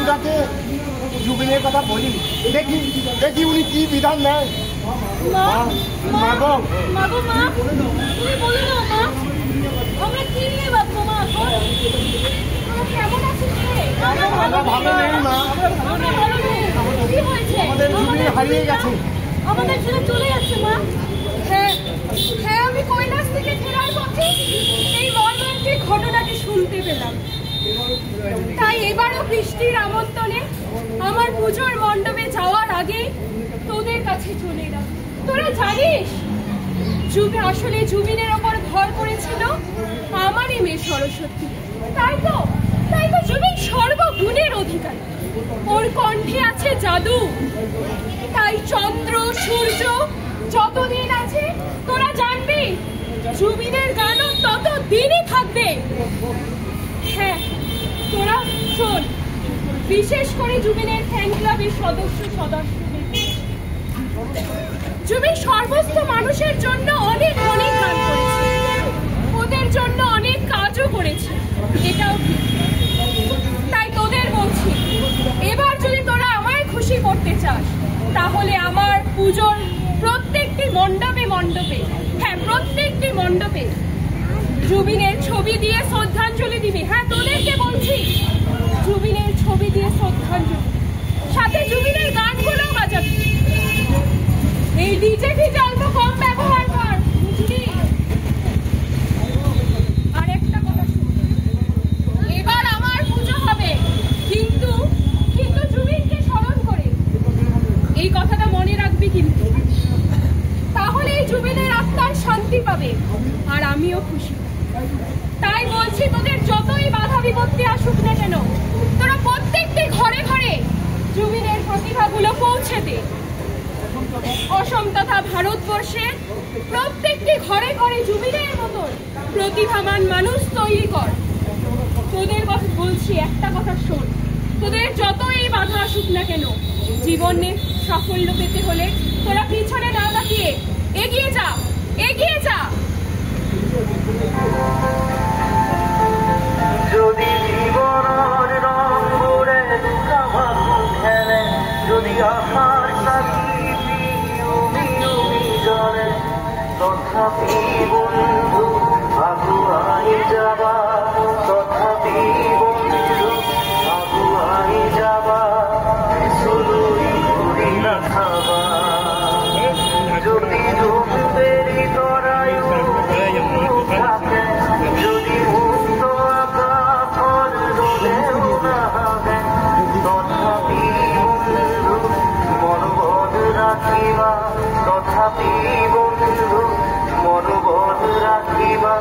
বন্ধুরাকে জুবিনের কথা বলি, দেখি দেখি উনি কি বিধান নেয়। ভালো নেই মা, আমাদের জুবিন হারিয়ে গেছে, আমাদের ছেলে চলে যাচ্ছে মা। হ্যাঁ হ্যাঁ, আমি কৈলাস থেকে ফেরার পথে এই মর্মান্তিক ঘটনাটি শুনতে পেলাম। তাই এবারও বৃষ্টির আমন্ত্রণে আমার পুজোর মণ্ডপে যাওয়ার আগে তোদের কাছে চলে এলাম। তোরা জানিস আসলে জুবিনের ওপর ভর করেছিল আমারই মেয়ে সরস্বতী। তাই তো জুবিন সর্বগুণের অধিকারী, ওর কণ্ঠে আছে জাদু। তাই চন্দ্র সূর্য যতদিন আছে তোরা জানবি জুবিনের গানও তত দিনই থাকবে। হ্যাঁ তোরা শোন, বিশেষ করে জুবিনের ফ্যান ক্লাবের সদস্যদের, জুবিন সর্বস্ত মানুষের জন্য অনেক অনেক গান করেছে, ওদের জন্য অনেক কাজও করেছে, এটাও তাই তোদের বলছি, এবার যদি তোরা আমায় খুশি করতে চাস তাহলে আমার পুজোর প্রত্যেকটি মণ্ডপে হ্যাঁ প্রত্যেকটি মণ্ডপে জুবিনের ছবি দিয়ে শ্রদ্ধাঞ্জলি দিবি। হ্যাঁ তোদেরকে বলছি, জুবিনের ছবি দিয়ে শ্রদ্ধাঞ্জলি, সাথে জুবিনের গানগুলো বাজাবি। এই ডিজে ফিজে অল্প কম ব্যবহার কর, বুঝলি? আর একটা কথা শুন, এবার আমার পুজো হবে কিন্তু জুবিনকে স্মরণ করে, এই কথাটা মনে রাখবি কিন্তু, তাহলে এই জুবিনের আত্মার শান্তি পাবে আর আমিও খুশি। তাই বলছি, তোদের যতই বাধা বিপত্তি আসুক না কেন, তোরা প্রত্যেকটি ঘরে ঘরে জুবিনের প্রতিভাগুলো পৌঁছে দে। অসম তথা ভারতবর্ষের প্রত্যেকটি ঘরে ঘরে জুবিনের মতন প্রতিভাবান মানুষ তৈরি কর। তোদের কথা বলছি, একটা কথা শোন, তোদের যতই বাধা আসুক না কেন, জীবনে সাফল্য পেতে হলে তোরা পিছনে না তাকিয়ে এগিয়ে যা, এগিয়ে যা। যদি জীবনের রং উড়ে খেলে, যদি আশার সাথী জলে, তথাপি বন্ধু আগুয়াই যাবা, তথাপি বন্ধু আগুয়াই যাবা, শুধুই ঘুরি না খাবা। যদি ডুবেরি তরায়ু থাকে, যদি মুক্ত আকাশ রোদেও না হবে, তথাপি বন্ধু মনোবল রাখিবা, তথাপি বন্ধু মনোবল রাখিবা।